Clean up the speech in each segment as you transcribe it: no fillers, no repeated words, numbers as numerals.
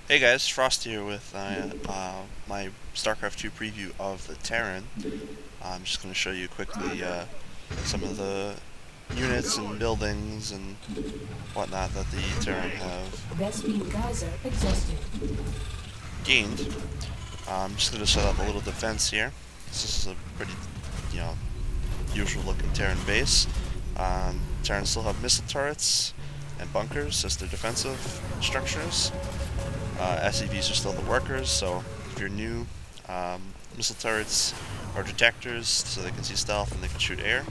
Hey guys, Frost here with my Starcraft 2 preview of the Terran. I'm just going to show you quickly some of the units and buildings and whatnot that the Terran have Vespine geyser exhausted. gained. I'm just going to set up a little defense here. This is a pretty, you know, usual looking Terran base. Terrans still have missile turrets and bunkers as their defensive structures. SCVs are still the workers, so if you're new, missile turrets are detectors, so they can see stealth and they can shoot air.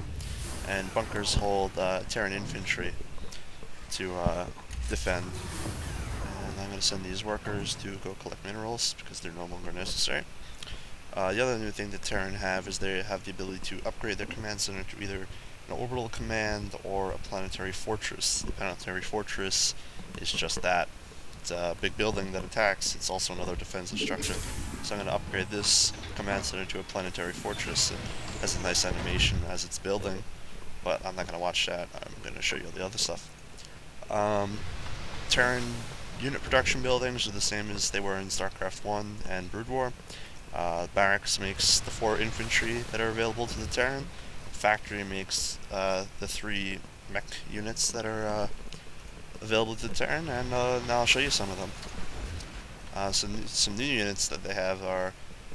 And bunkers hold Terran infantry to defend. And I'm going to send these workers to go collect minerals because they're no longer necessary. The other new thing that Terran have is they have the ability to upgrade their command center to either an orbital command or a planetary fortress. The planetary fortress is just that. It's a big building that attacks. It's also another defensive structure. So I'm going to upgrade this command center to a planetary fortress. It has a nice animation as it's building, but I'm not going to watch that. I'm going to show you all the other stuff. Terran unit production buildings are the same as they were in Starcraft 1 and Brood War. Barracks makes the 4 infantry that are available to the Terran. Factory makes the 3 mech units that are available to the Terran, and now I'll show you some of them. Some new units that they have are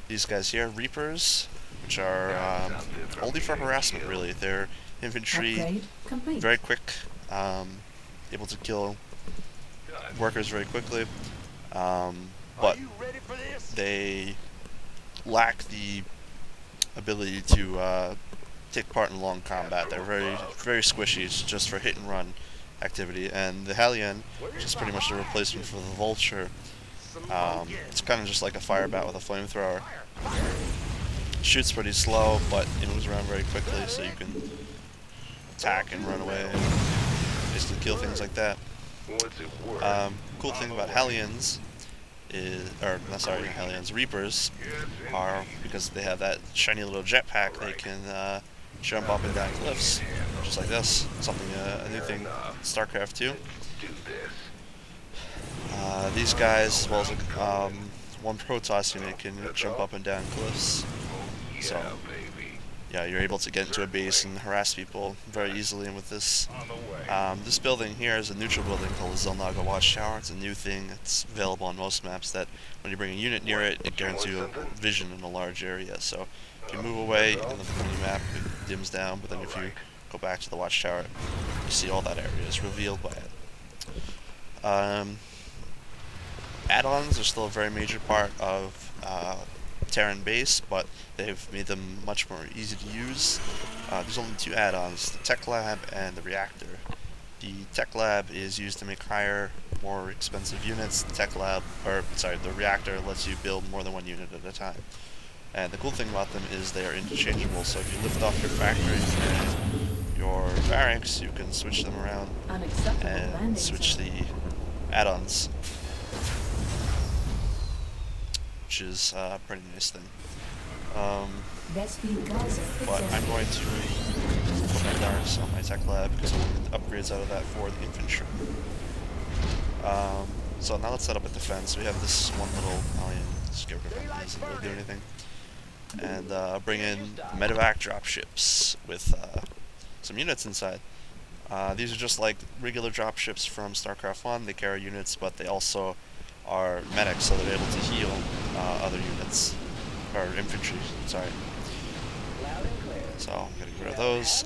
these guys here, Reapers, which are only for harassment, really. They're infantry, very quick, able to kill workers very quickly, but they lack the ability to take part in long combat. They're very squishy. It's just for hit and run activity. And the Hellion, which is pretty much the replacement for the Vulture, it's kind of just like a fire bat with a flamethrower. Shoots pretty slow, but it moves around very quickly, so you can attack and run away and basically kill things like that. Cool thing about Hellions is, or not sorry, Hellions, Reapers are, because they have that shiny little jetpack, they can jump up and down cliffs, just like this. Something, a new thing, Starcraft 2. These guys, as well as one Protoss unit, can jump up and down cliffs. So, yeah, you're able to get into a base and harass people very easily with this. This building here is a neutral building called the Zelnaga Watchtower. It's a new thing. It's available on most maps that when you bring a unit near it, it guarantees you vision in a large area. So if you move away on the mini-map, it dims down, but then if you go back to the Watchtower, you see all that area is revealed by it. Add-ons are still a very major part of Terran base, but they've made them much more easy to use. There's only 2 add-ons, the Tech Lab and the Reactor. The Tech Lab is used to make higher, more expensive units. The Reactor lets you build more than 1 unit at a time. And the cool thing about them is they are interchangeable, so if you lift off your factory and your barracks, you can switch them around and switch the add-ons, which is a pretty nice thing. But I'm going to put my barracks on my Tech Lab because I'm going to get upgrades out of that for the infantry. So now let's set up a defense. We have this one little alien, just get rid of it, doesn't really do anything. And bring in medevac dropships with some units inside. These are just like regular dropships from Starcraft 1. They carry units, but they also are medics, so they're able to heal other units, or infantry, sorry. So I'm gonna get rid of those.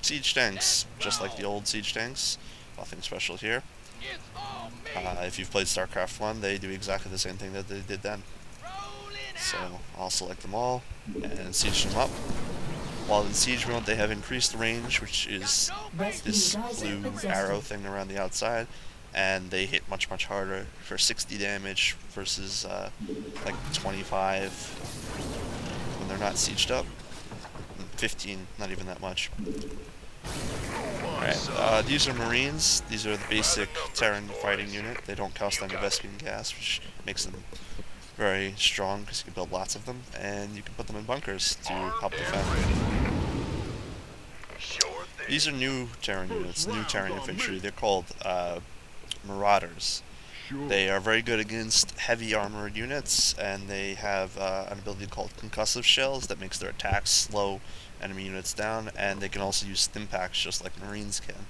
Siege tanks, just like the old siege tanks, nothing special here. If you've played Starcraft 1, they do exactly the same thing that they did then. So I'll select them all and siege them up. While in siege mode, they have increased range, which is this blue arrow thing around the outside, and they hit much harder for 60 damage versus like 25 when they're not sieged up. 15, not even that much. Alright, these are Marines. These are the basic Terran fighting unit. They don't cost any Vespine gas, which makes them very strong because you can build lots of them, and you can put them in bunkers to help defend. These are new Terran units, new Terran infantry. They're called Marauders. They are very good against heavy armored units, and they have an ability called concussive shells that makes their attacks slow enemy units down, and they can also use stim packs just like Marines can.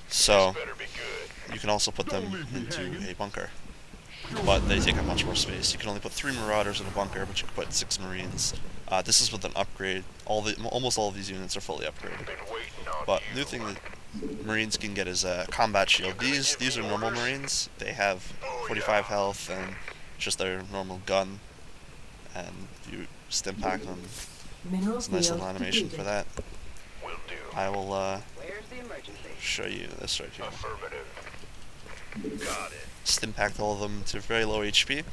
So you can also put them into a bunker, but they take up much more space. You can only put 3 Marauders in a bunker, but you can put 6 Marines. This is with an upgrade. Almost all of these units are fully upgraded. But new thing that Marines can get is a combat shield. These are normal Marines. They have 45 health and just their normal gun, and you stim pack them. It's a nice little animation for that. I will show you this right here. Stim packed all of them to very low HP, and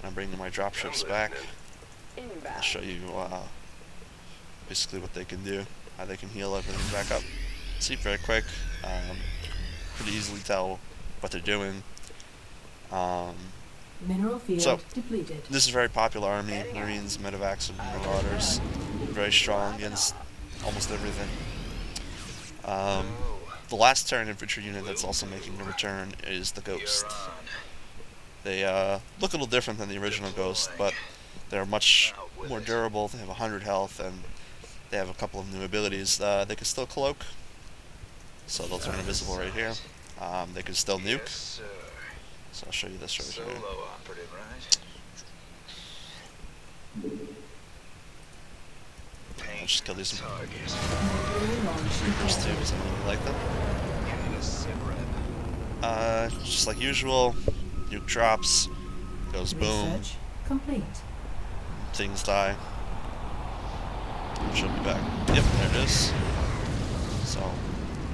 I'm bringing my dropships back. I'll show you basically what they can do, how they can heal everything back up. See, very quick. Pretty easily tell what they're doing. Mineral field depleted. This is a very popular army: Marines, Medevacs, and Marauders. Very strong against almost everything. The last Terran infantry unit that's also making a return is the Ghost. They look a little different than the original Ghost, but they're much more durable. They have 100 health, and they have a couple of new abilities. They can still cloak, so they'll turn invisible right here. They can still nuke, so I'll show you this right here. I'll just kill these first two because I really like them. Just like usual, nuke drops, goes boom, Research complete. things die. She'll be back. Yep, there it is. So,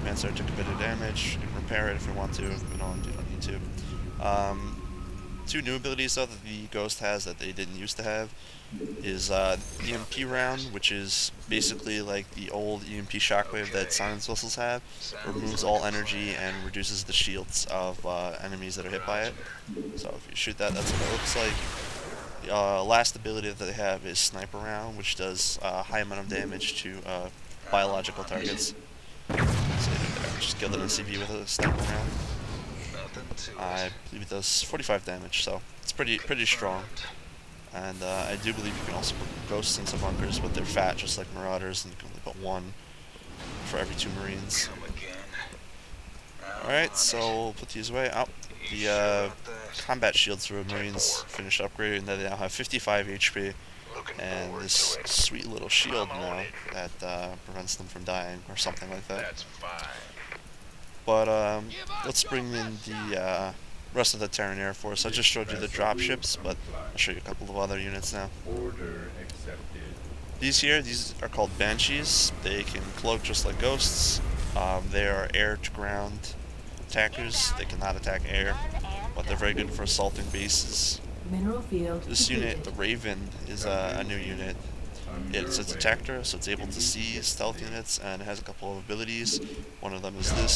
Mancer took a bit of damage. You can repair it if you want to. If you don't need to. Two new abilities though that the Ghost has that they didn't used to have is EMP round, which is basically like the old EMP shockwave that silence whistles have. Removes all energy and reduces the shields of enemies that are hit by it. So if you shoot that, that's what it looks like. The last ability that they have is sniper round, which does a high amount of damage to biological targets. So just kill an NCV with a sniper round. I believe it does 45 damage, so it's pretty strong. And I do believe you can also put Ghosts into bunkers, but they're fat, just like Marauders, and you can only put 1 for every 2 Marines. Alright, so we'll put these away. Oh, the combat shields for Marines finished upgrading, and they now have 55 HP, and this sweet little shield now that prevents them from dying, or something like that. But let's bring in the rest of the Terran Air Force. I just showed you the dropships, but I'll show you a couple of other units now. These are called Banshees. They can cloak just like Ghosts. They are air-to-ground attackers. They cannot attack air, but they're very good for assaulting bases. Mineral field This depleted. unit, the Raven, is a new unit. It's a detector, so it's able to see stealth units, and it has a couple of abilities. One of them is this.